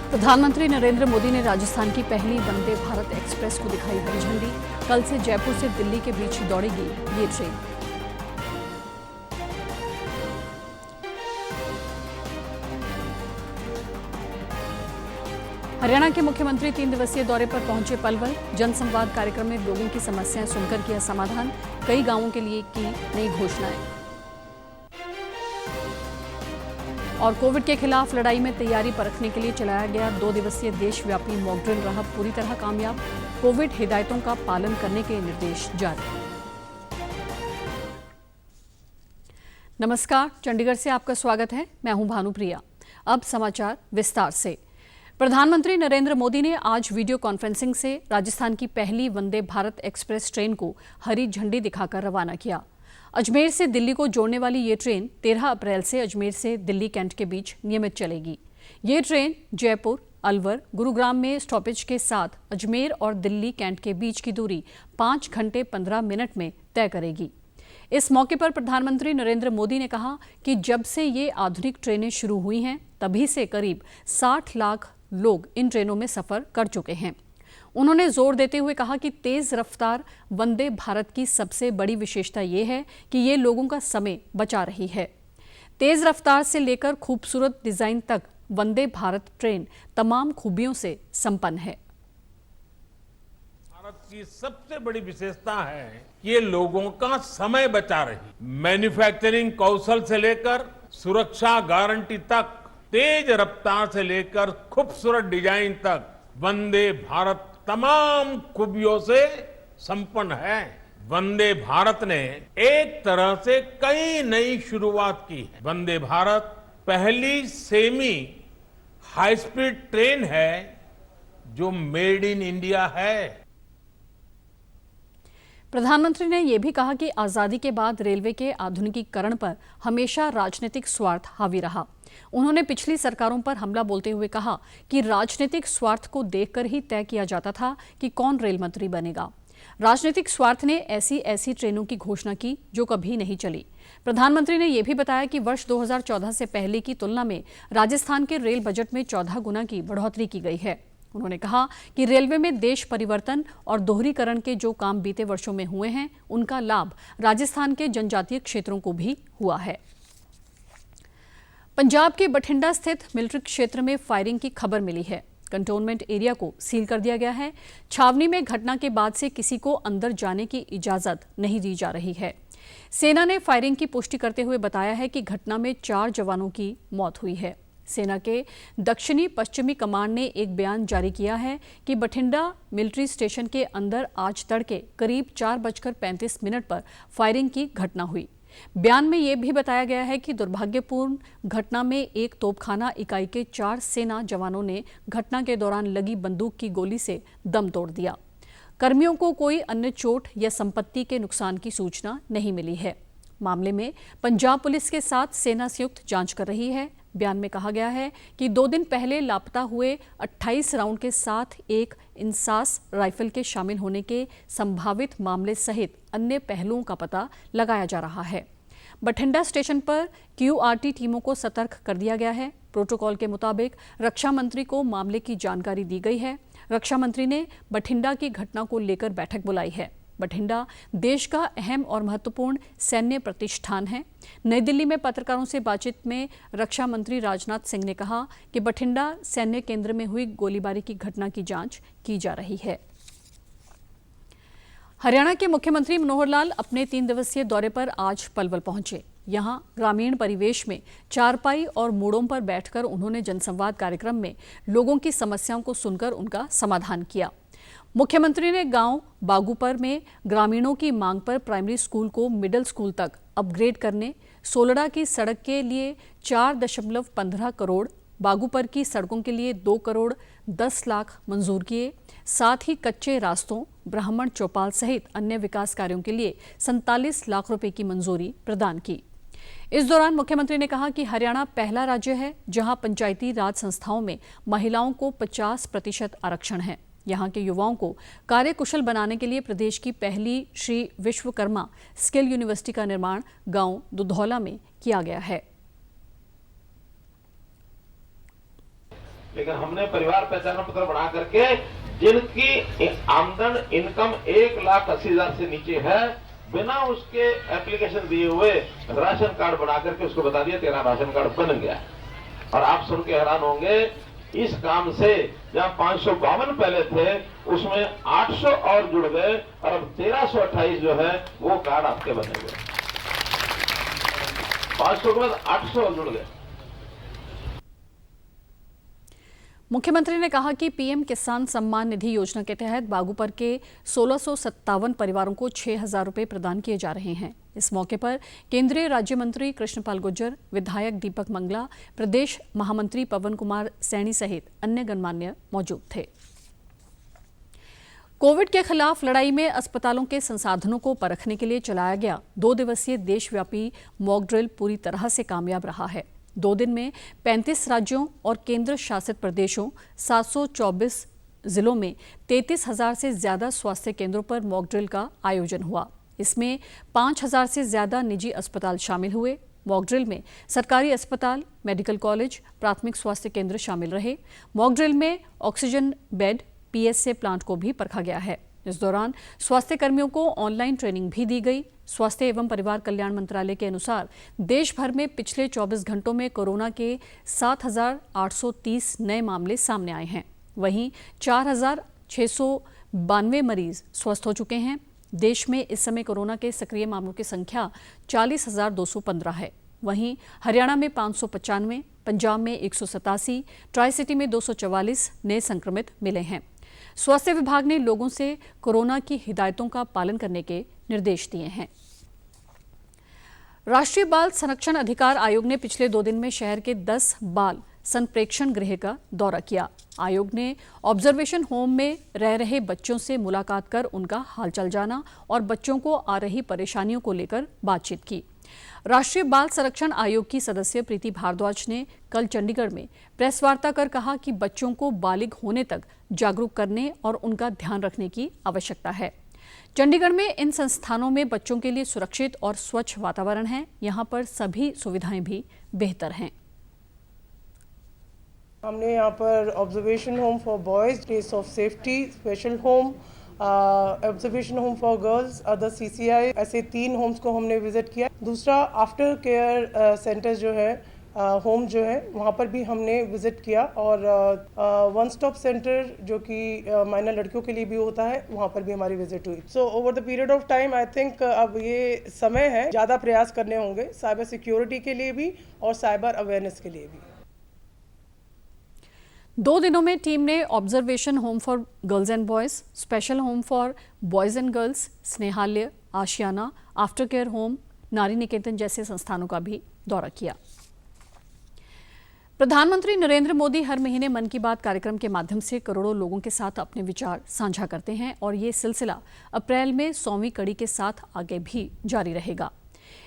प्रधानमंत्री नरेंद्र मोदी ने राजस्थान की पहली वंदे भारत एक्सप्रेस को दिखाई हरी झंडी। कल से जयपुर से दिल्ली के बीच दौड़ेगी ये ट्रेन। हरियाणा के मुख्यमंत्री 3 दिवसीय दौरे पर पहुंचे पलवल। जनसंवाद कार्यक्रम में लोगों की समस्याएं सुनकर किया समाधान। कई गांवों के लिए की नई घोषणाएं। और कोविड के खिलाफ लड़ाई में तैयारी परखने के लिए चलाया गया 2 दिवसीय देशव्यापी मॉक ड्रिल रहा पूरी तरह कामयाब। कोविड हिदायतों का पालन करने के निर्देश जारी। नमस्कार, चंडीगढ़ से आपका स्वागत है। मैं हूं भानुप्रिया। अब समाचार विस्तार से। प्रधानमंत्री नरेंद्र मोदी ने आज वीडियो कॉन्फ्रेंसिंग से राजस्थान की पहली वंदे भारत एक्सप्रेस ट्रेन को हरी झंडी दिखाकर रवाना किया। अजमेर से दिल्ली को जोड़ने वाली ये ट्रेन 13 अप्रैल से अजमेर से दिल्ली कैंट के बीच नियमित चलेगी। ये ट्रेन जयपुर, अलवर, गुरुग्राम में स्टॉपेज के साथ अजमेर और दिल्ली कैंट के बीच की दूरी 5 घंटे 15 मिनट में तय करेगी। इस मौके पर प्रधानमंत्री नरेंद्र मोदी ने कहा कि जब से ये आधुनिक ट्रेनें शुरू हुई हैं, तभी से करीब 60 लाख लोग इन ट्रेनों में सफर कर चुके हैं। उन्होंने जोर देते हुए कहा कि तेज रफ्तार वंदे भारत की सबसे बड़ी विशेषता ये है कि ये लोगों का समय बचा रही है। तेज रफ्तार से लेकर खूबसूरत डिजाइन तक वंदे भारत ट्रेन तमाम खूबियों से संपन्न है। भारत की सबसे बड़ी विशेषता है कि ये लोगों का समय बचा रही। मैन्युफैक्चरिंग कौशल से लेकर सुरक्षा गारंटी तक, तेज रफ्तार से लेकर खूबसूरत डिजाइन तक वंदे भारत तमाम खूबियों से संपन्न है। वंदे भारत ने एक तरह से कई नई शुरुआत की है। वंदे भारत पहली सेमी हाई स्पीड ट्रेन है जो मेड इन इंडिया है। प्रधानमंत्री ने यह भी कहा कि आजादी के बाद रेलवे के आधुनिकीकरण पर हमेशा राजनीतिक स्वार्थ हावी रहा। उन्होंने पिछली सरकारों पर हमला बोलते हुए कहा कि राजनीतिक स्वार्थ को देखकर ही तय किया जाता था कि कौन रेल मंत्री बनेगा। राजनीतिक स्वार्थ ने ऐसी ट्रेनों की घोषणा की जो कभी नहीं चली। प्रधानमंत्री ने यह भी बताया कि वर्ष 2014 से पहले की तुलना में राजस्थान के रेल बजट में 14 गुना की बढ़ोतरी की गई है। उन्होंने कहा कि रेलवे में देश परिवर्तन और दोहरीकरण के जो काम बीते वर्षों में हुए हैं, उनका लाभ राजस्थान के जनजातीय क्षेत्रों को भी हुआ है। पंजाब के बठिंडा स्थित मिलिट्री क्षेत्र में फायरिंग की खबर मिली है। कंटोनमेंट एरिया को सील कर दिया गया है। छावनी में घटना के बाद से किसी को अंदर जाने की इजाजत नहीं दी जा रही है। सेना ने फायरिंग की पुष्टि करते हुए बताया है कि घटना में 4 जवानों की मौत हुई है। सेना के दक्षिणी पश्चिमी कमांड ने एक बयान जारी किया है कि बठिंडा मिलिट्री स्टेशन के अंदर आज तड़के करीब 4:35 पर फायरिंग की घटना हुई। बयान में यह भी बताया गया है कि दुर्भाग्यपूर्ण घटना में एक तोपखाना इकाई के 4 सेना जवानों ने घटना के दौरान लगी बंदूक की गोली से दम तोड़ दिया। कर्मियों को कोई अन्य चोट या संपत्ति के नुकसान की सूचना नहीं मिली है। मामले में पंजाब पुलिस के साथ सेना संयुक्त जांच कर रही है। बयान में कहा गया है कि 2 दिन पहले लापता हुए 28 राउंड के साथ एक इंसास राइफल के शामिल होने के संभावित मामले सहित अन्य पहलुओं का पता लगाया जा रहा है। बठिंडा स्टेशन पर QRT टीमों को सतर्क कर दिया गया है। प्रोटोकॉल के मुताबिक रक्षा मंत्री को मामले की जानकारी दी गई है। रक्षा मंत्री ने बठिंडा की घटना को लेकर बैठक बुलाई है। बठिंडा देश का अहम और महत्वपूर्ण सैन्य प्रतिष्ठान है। नई दिल्ली में पत्रकारों से बातचीत में रक्षा मंत्री राजनाथ सिंह ने कहा कि बठिंडा सैन्य केंद्र में हुई गोलीबारी की घटना की जांच की जा रही है। हरियाणा के मुख्यमंत्री मनोहर लाल अपने 3 दिवसीय दौरे पर आज पलवल पहुंचे। यहां ग्रामीण परिवेश में चारपाई और मूड़ों पर बैठकर उन्होंने जनसंवाद कार्यक्रम में लोगों की समस्याओं को सुनकर उनका समाधान किया। मुख्यमंत्री ने गांव बागूपर में ग्रामीणों की मांग पर प्राइमरी स्कूल को मिडिल स्कूल तक अपग्रेड करने, सोलड़ा की सड़क के लिए 4.15 करोड़, बागूपर की सड़कों के लिए 2 करोड़ 10 लाख मंजूर किए। साथ ही कच्चे रास्तों, ब्राह्मण चौपाल सहित अन्य विकास कार्यों के लिए 47 लाख रुपए की मंजूरी प्रदान की। इस दौरान मुख्यमंत्री ने कहा कि हरियाणा पहला राज्य है जहां पंचायती राज संस्थाओं में महिलाओं को 50% आरक्षण है। यहाँ के युवाओं को कार्यकुशल बनाने के लिए प्रदेश की पहली श्री विश्वकर्मा स्किल यूनिवर्सिटी का निर्माण गांव दुधौला में किया गया है। लेकिन हमने परिवार पहचान पत्र बना करके जिनकी आमदन इनकम 1,80,000 से नीचे है, बिना उसके एप्लीकेशन दिए हुए राशन कार्ड बना करके उसको बता दिया तेरा राशन कार्ड बन गया। और आप सुन के हैरान होंगे, इस काम से जहां 552 पहले थे उसमें 800 और जुड़ गए और अब 1328 जो है वो कार्ड आपके बने हुए। 500 के बाद 800 और जुड़ गए। मुख्यमंत्री ने कहा कि पीएम किसान सम्मान निधि योजना के तहत बागूपर के 1657 परिवारों को 6,000 रुपए प्रदान किए जा रहे हैं। इस मौके पर केंद्रीय राज्य मंत्री कृष्णपाल गुर्जर, विधायक दीपक मंगला, प्रदेश महामंत्री पवन कुमार सैनी सहित अन्य गणमान्य मौजूद थे। कोविड के खिलाफ लड़ाई में अस्पतालों के संसाधनों को परखने के लिए चलाया गया 2 दिवसीय देशव्यापी मॉक ड्रिल पूरी तरह से कामयाब रहा है। 2 दिन में 35 राज्यों और केंद्र शासित प्रदेशों 724 जिलों में 33,000 से ज्यादा स्वास्थ्य केंद्रों पर मॉक ड्रिल का आयोजन हुआ। इसमें 5,000 से ज्यादा निजी अस्पताल शामिल हुए। मॉक ड्रिल में सरकारी अस्पताल, मेडिकल कॉलेज, प्राथमिक स्वास्थ्य केंद्र शामिल रहे। मॉक ड्रिल में ऑक्सीजन बेड, पीएसए प्लांट को भी परखा गया है। इस दौरान स्वास्थ्य कर्मियों को ऑनलाइन ट्रेनिंग भी दी गई। स्वास्थ्य एवं परिवार कल्याण मंत्रालय के अनुसार देश भर में पिछले 24 घंटों में कोरोना के 7,830 नए मामले सामने आए हैं। वहीं 4,692 मरीज स्वस्थ हो चुके हैं। देश में इस समय कोरोना के सक्रिय मामलों की संख्या 40,215 है। वहीं हरियाणा में 595, पंजाब में 187, ट्राई सिटी में 244 नए संक्रमित मिले हैं। स्वास्थ्य विभाग ने लोगों से कोरोना की हिदायतों का पालन करने के निर्देश दिए हैं। राष्ट्रीय बाल संरक्षण अधिकार आयोग ने पिछले 2 दिन में शहर के 10 बाल संप्रेक्षण गृह का दौरा किया। आयोग ने ऑब्जर्वेशन होम में रह रहे बच्चों से मुलाकात कर उनका हालचाल जाना और बच्चों को आ रही परेशानियों को लेकर बातचीत की। राष्ट्रीय बाल संरक्षण आयोग की सदस्य प्रीति भारद्वाज ने कल चंडीगढ़ में प्रेस वार्ता कर कहा कि बच्चों को बालिग होने तक जागरूक करने और उनका ध्यान रखने की आवश्यकता है। चंडीगढ़ में इन संस्थानों में बच्चों के लिए सुरक्षित और स्वच्छ वातावरण है। यहाँ पर सभी सुविधाएं भी बेहतर हैं। हमने यहाँ पर observation home for boys, place of safety, special home, observation home for girls, other CCI, ऐसे 3 होम्स को हमने विजिट किया। दूसरा आफ्टर केयर सेंटर जो है, होम जो है, वहाँ पर भी हमने विजिट किया और वन स्टॉप सेंटर जो कि माइनर लड़कियों के लिए भी होता है, वहाँ पर भी हमारी विजिट हुई। So over the period of time I think अब ये समय है, ज़्यादा प्रयास करने होंगे साइबर सिक्योरिटी के लिए भी और साइबर अवेयरनेस के लिए भी। 2 दिनों में टीम ने observation home for girls and boys, special home for boys and girls, Snehalaya, Aashiyana, after care home, Nari Niketan जैसे संस्थानों का भी दौरा किया। प्रधानमंत्री नरेंद्र मोदी हर महीने मन की बात कार्यक्रम के माध्यम से करोड़ों लोगों के साथ अपने विचार साझा करते हैं और ये सिलसिला अप्रैल में 100वीं कड़ी के साथ आगे भी जारी रहेगा।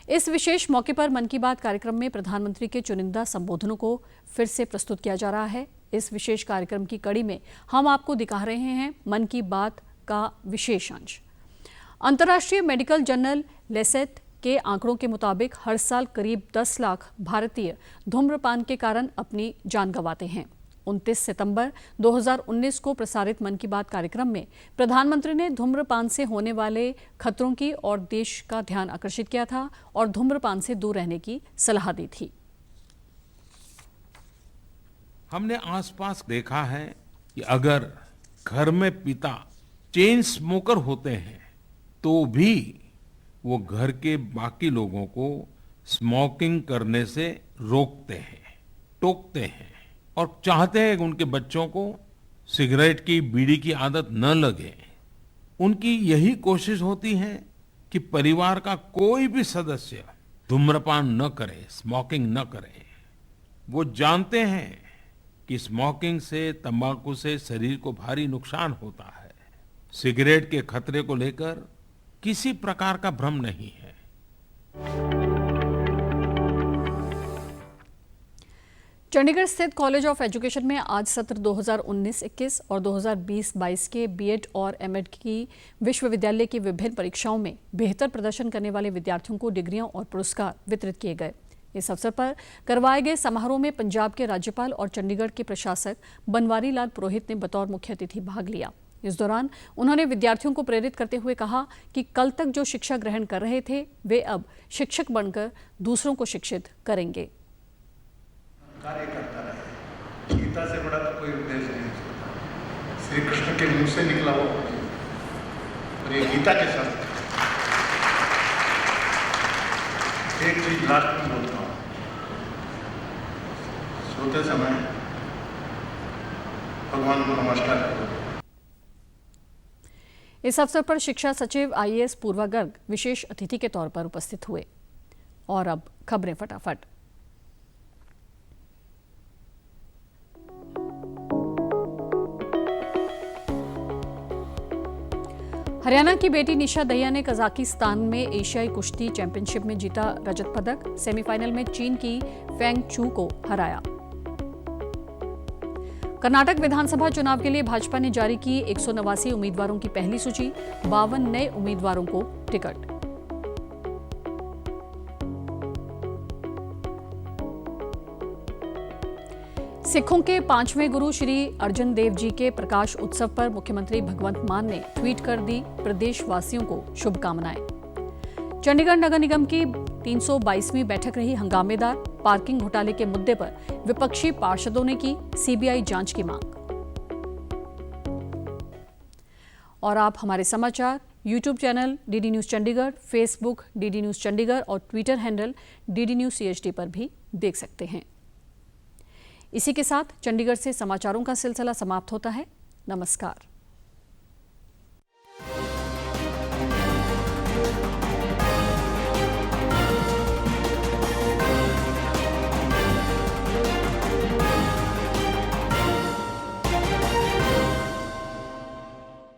इस विशेष मौके पर मन की बात कार्यक्रम में प्रधानमंत्री के चुनिंदा संबोधनों को फिर से प्रस्तुत किया जा रहा है। इस विशेष कार्यक्रम की कड़ी में हम आपको दिखा रहे हैं मन की बात का विशेष अंश। अंतर्राष्ट्रीय मेडिकल जर्नल लेसेट के आंकड़ों के मुताबिक हर साल करीब 10 लाख भारतीय धूम्रपान के कारण अपनी जान गंवाते हैं। 29 सितंबर 2019 को प्रसारित मन की बात कार्यक्रम में प्रधानमंत्री ने धूम्रपान से होने वाले खतरों की ओर देश का ध्यान आकर्षित किया था और धूम्रपान से दूर रहने की सलाह दी थी। हमने आसपास देखा है कि अगर घर में पिता चेन स्मोकर होते हैं तो भी वो घर के बाकी लोगों को स्मोकिंग करने से रोकते हैं, टोकते हैं और चाहते हैं कि उनके बच्चों को सिगरेट की, बीड़ी की आदत न लगे। उनकी यही कोशिश होती है कि परिवार का कोई भी सदस्य धूम्रपान न करे, स्मोकिंग न करे। वो जानते हैं कि स्मोकिंग से, तंबाकू से शरीर को भारी नुकसान होता है। सिगरेट के खतरे को लेकर किसी प्रकार का भ्रम नहीं है। चंडीगढ़ स्थित कॉलेज ऑफ एजुकेशन में आज सत्र 2019-21 और 2020-22 के बीएड और एमएड की विश्वविद्यालय की विभिन्न परीक्षाओं में बेहतर प्रदर्शन करने वाले विद्यार्थियों को डिग्रियां और पुरस्कार वितरित किए गए। इस अवसर पर करवाए गए समारोह में पंजाब के राज्यपाल और चंडीगढ़ के प्रशासक बनवारी लाल पुरोहित ने बतौर मुख्य अतिथि भाग लिया। इस दौरान उन्होंने विद्यार्थियों को प्रेरित करते हुए कहा कि कल तक जो शिक्षा ग्रहण कर रहे थे वे अब शिक्षक बनकर दूसरों को शिक्षित करेंगे। कार्य करता रहे, गीता से बड़ा तो कोई उद्देश्य नहीं हो सकता। श्री कृष्ण के मुंह से निकला वो और ये गीता के शब्द। एक चीज लास्ट में बोलता हूँ, सोते समय भगवान को नमस्कार करो। इस अवसर पर शिक्षा सचिव IAS पूर्वा गर्ग विशेष अतिथि के तौर पर उपस्थित हुए। और अब खबरें फटाफट। हरियाणा की बेटी निशा दहिया ने कजाकिस्तान में एशियाई कुश्ती चैंपियनशिप में जीता रजत पदक। सेमीफाइनल में चीन की फेंग चू को हराया। कर्नाटक विधानसभा चुनाव के लिए भाजपा ने जारी की 189 उम्मीदवारों की पहली सूची, 52 नए उम्मीदवारों को टिकट। सिखों के 5वें गुरु श्री अर्जन देव जी के प्रकाश उत्सव पर मुख्यमंत्री भगवंत मान ने ट्वीट कर दी प्रदेशवासियों को शुभकामनाएं। चंडीगढ़ नगर निगम की 322वीं बैठक रही हंगामेदार। पार्किंग घोटाले के मुद्दे पर विपक्षी पार्षदों ने की CBI जांच की मांग। और आप हमारे समाचार YouTube channel DD news Chandigarh, Facebook DD news Chandigarh और Twitter handle DD news CHD पर भी देख सकते हैं। इसी के साथ चंडीगढ़ से समाचारों का सिलसिला समाप्त होता है। नमस्कार।